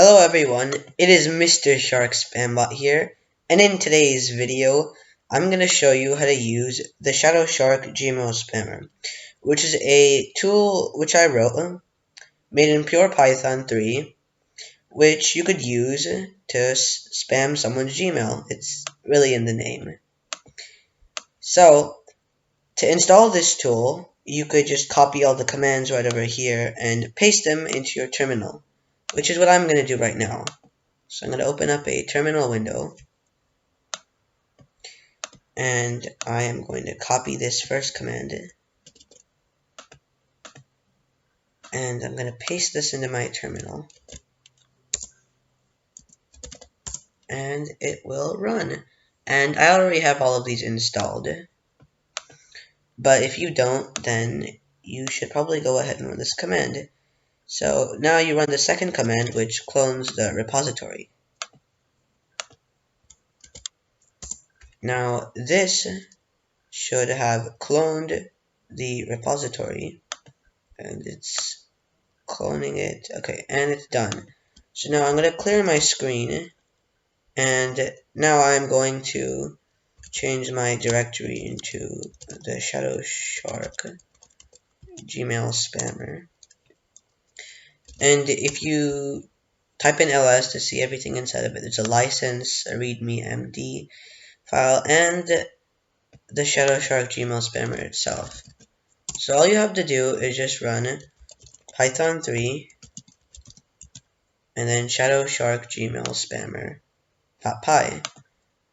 Hello everyone, it is Mr. Shark Spambot here, and in today's video, I'm going to show you how to use the Shadow Shark Gmail Spammer, which is a tool which I wrote, made in pure Python 3, which you could use to spam someone's Gmail. It's really in the name. So, to install this tool, you could just copy all the commands right over here and paste them into your terminal, which is what I'm going to do right now. So I'm going to open up a terminal window, and I am going to copy this first command, and I'm going to paste this into my terminal, and it will run. And I already have all of these installed, but if you don't, then you should probably go ahead and run this command. So now you run the second command, which clones the repository. Now this should have cloned the repository, and it's cloning it. Okay, and it's done. So now I'm going to clear my screen, and now I'm going to change my directory into the Shadow Shark Gmail Spammer. And if you type in ls to see everything inside of it, there's a license, a readme md file, and the Shadow Shark Gmail Spammer itself. So all you have to do is just run Python 3 and then Shadow Shark Gmail Spammer.py.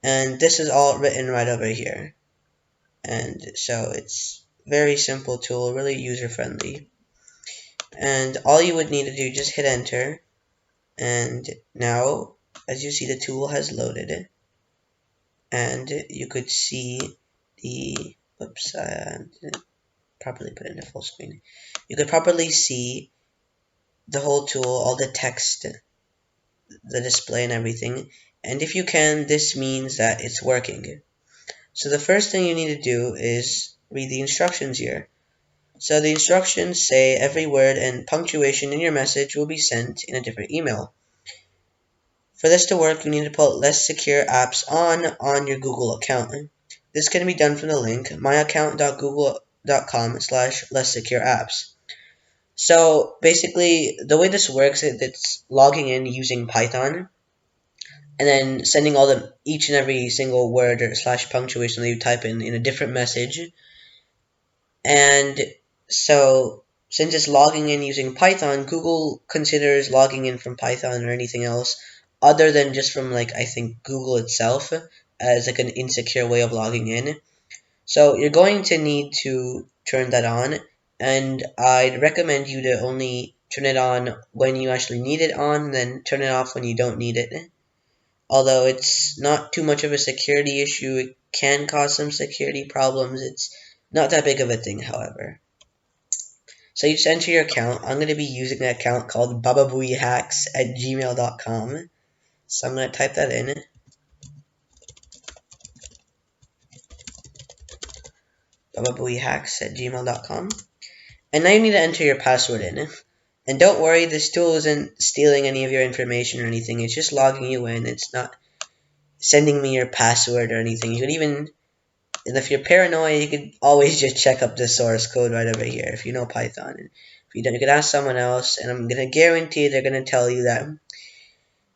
And this is all written right over here. And so it's very simple tool, really user friendly. And all you would need to do, just hit enter. And now, as you see, the tool has loaded. And you could see the, oops, I didn't properly put it into full screen. You could properly see the whole tool, all the text, the display and everything. And if you can, this means that it's working. So the first thing you need to do is read the instructions here. So the instructions say every word and punctuation in your message will be sent in a different email. For this to work, you need to put Less Secure Apps on your Google account. This can be done from the link myaccount.google.com/lesssecureapps. So basically, the way this works is it's logging in using Python, and then sending each and every single word or / punctuation that you type in a different message. And so since it's logging in using Python, Google considers logging in from Python or anything else other than just from, like, I think Google itself as like an insecure way of logging in. So you're going to need to turn that on, and I'd recommend you to only turn it on when you actually need it on, and then turn it off when you don't need it. Although it's not too much of a security issue, it can cause some security problems. It's not that big of a thing, however. So you just enter your account. I'm going to be using an account called bababooeyhacks@gmail.com. So I'm going to type that in. bababooeyhacks@gmail.com. And now you need to enter your password in. And don't worry, this tool isn't stealing any of your information or anything. It's just logging you in. It's not sending me your password or anything. You could even, and if you're paranoid, you could always just check up the source code right over here if you know Python. And if you don't, you could ask someone else, and I'm going to guarantee they're going to tell you that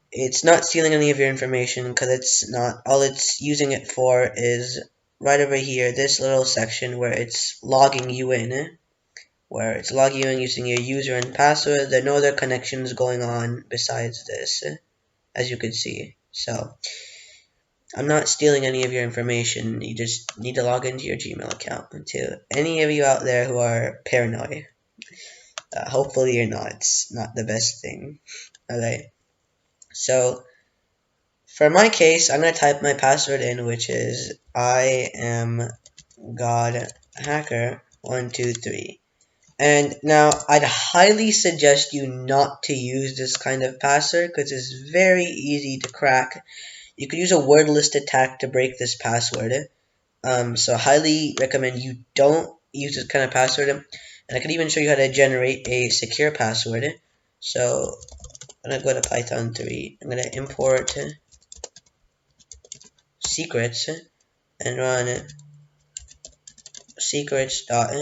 it's not stealing any of your information, because it's not. All it's using it for is right over here, this little section where it's logging you in, where it's logging you in using your user and password. There are no other connections going on besides this, as you can see. So I'm not stealing any of your information. You just need to log into your Gmail account. And to any of you out there who are paranoid, hopefully you're not. It's not the best thing. Okay. So for my case, I'm going to type my password in, which is I am God Hacker 123. And now I'd highly suggest you not to use this kind of password, because it's very easy to crack. You could use a word list attack to break this password. So I highly recommend you don't use this kind of password. And I could even show you how to generate a secure password. So I'm going to go to Python 3. I'm going to import secrets and run secrets dot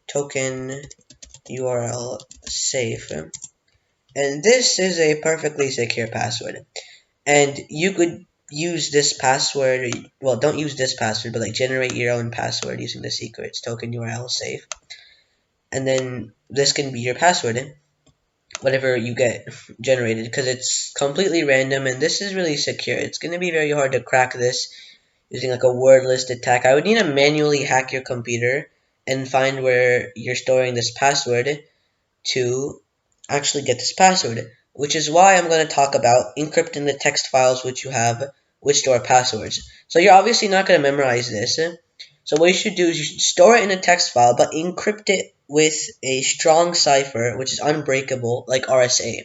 token URL safe. And this is a perfectly secure password. And you could use this password, well, don't use this password, but like generate your own password using the secrets token URL safe. And then this can be your password, whatever you get generated, because it's completely random and this is really secure. It's going to be very hard to crack this using like a wordless attack. I would need to manually hack your computer and find where you're storing this password to actually get this password, which is why I'm going to talk about encrypting the text files which you have which store passwords. So you're obviously not going to memorize this. So what you should do is you should store it in a text file, but encrypt it with a strong cipher, which is unbreakable, like RSA.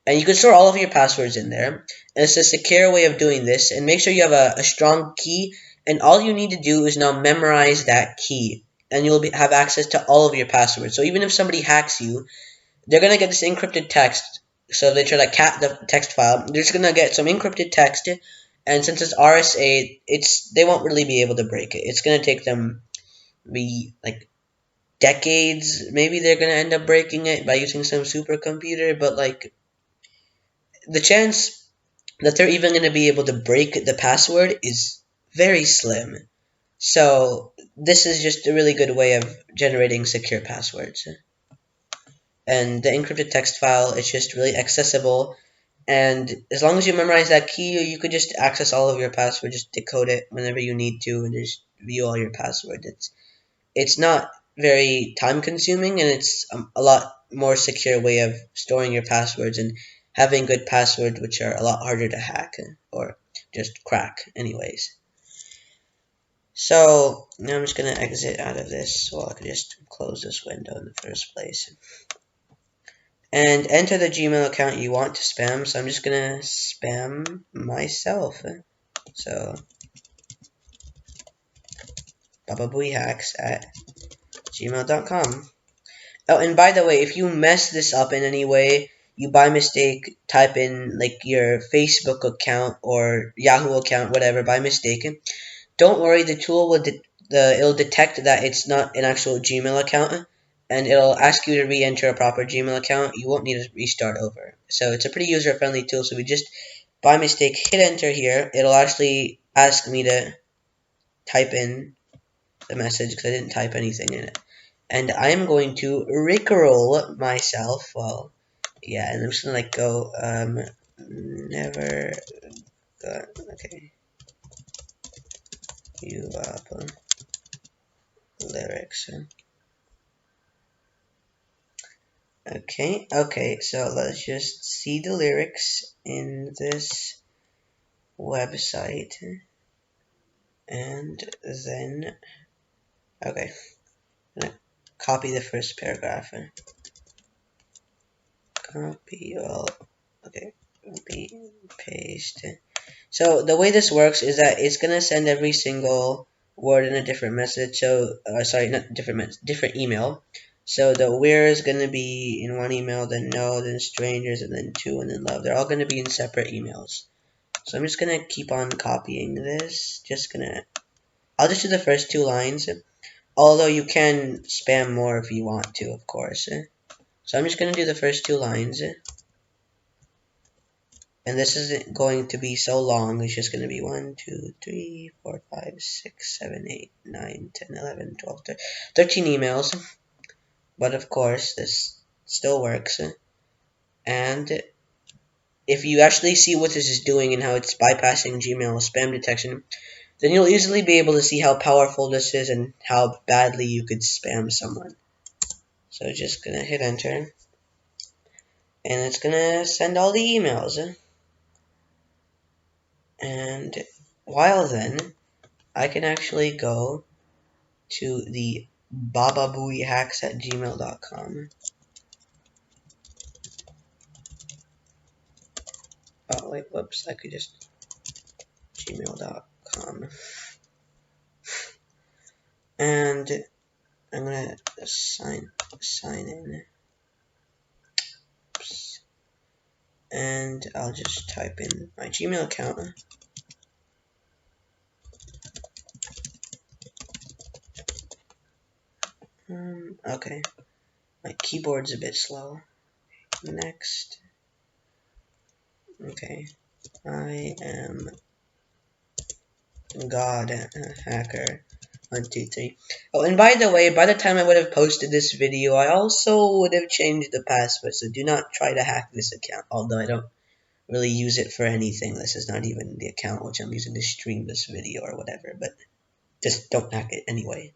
And you can store all of your passwords in there. And it's a secure way of doing this. And make sure you have a strong key. And all you need to do is now memorize that key. And you'll have access to all of your passwords. So even if somebody hacks you, they're going to get this encrypted text. So if they try to cat the text file, they're just going to get some encrypted text. And since it's RSA, they won't really be able to break it. It's going to take them like decades. Maybe they're going to end up breaking it by using some supercomputer. But like the chance that they're even going to be able to break the password is very slim. So this is just a really good way of generating secure passwords. And the encrypted text file is just really accessible. And as long as you memorize that key, you could just access all of your password, just decode it whenever you need to, and just view all your password. It's not very time consuming, and it's a lot more secure way of storing your passwords and having good passwords, which are a lot harder to hack or just crack anyways. So now I'm just going to exit out of this so I could just close this window in the first place. And enter the Gmail account you want to spam. So I'm just going to spam myself. So bababooeyhacks@gmail.com. Oh, and by the way, if you mess this up in any way, you by mistake type in like your Facebook account or Yahoo account, whatever, by mistake, don't worry, the tool will it'll detect that it's not an actual Gmail account, and it'll ask you to re-enter a proper Gmail account. You won't need to restart over. So it's a pretty user-friendly tool. So we just by mistake hit enter here. It'll actually ask me to type in the message because I didn't type anything in it. And I'm going to rickroll myself. Well, yeah, and I'm just gonna like go never okay. You up lyrics. Okay, so let's just see the lyrics in this website. And then, okay, I'm gonna copy the first paragraph. Copy all, okay, copy, paste. So the way this works is that it's gonna send every single word in a different message. So, sorry, not different email. So the where is gonna be in one email, then no, then strangers, and then to, and then love. They're all gonna be in separate emails. So I'm just gonna keep on copying this. I'll just do the first two lines. Although you can spam more if you want to, of course. So I'm just gonna do the first two lines. And this isn't going to be so long. It's just going to be 1, 2, 3, 4, 5, 6, 7, 8, 9, 10, 11, 12, 13 emails. But of course, this still works. And if you actually see what this is doing and how it's bypassing Gmail spam detection, then you'll easily be able to see how powerful this is and how badly you could spam someone. So just going to hit enter. And it's going to send all the emails. And while then, I can actually go to the bababooeyhacks@gmail.com. Oh, wait, whoops, I could just gmail.com. And I'm going to sign in. Oops. and I'll just type in my Gmail account. Okay, my keyboard's a bit slow. Next. Okay, I am God Hacker 123. Oh, and by the way, by the time I would have posted this video, I also would have changed the password, so do not try to hack this account, although I don't really use it for anything. This is not even the account which I'm using to stream this video or whatever, but just don't hack it anyway.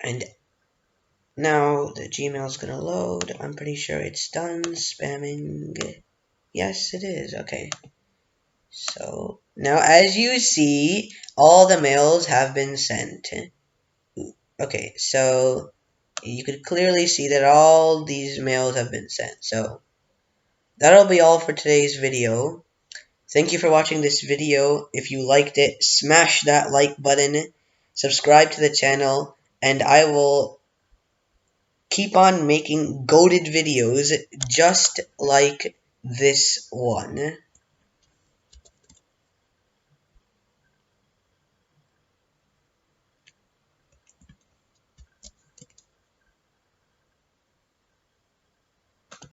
And now the Gmail is gonna load. I'm pretty sure it's done spamming. Yes, it is. Okay. So now as you see, all the mails have been sent. Okay, so you could clearly see that all these mails have been sent. So that'll be all for today's video. Thank you for watching this video. If you liked it, smash that like button, subscribe to the channel, and I will keep on making goated videos just like this one.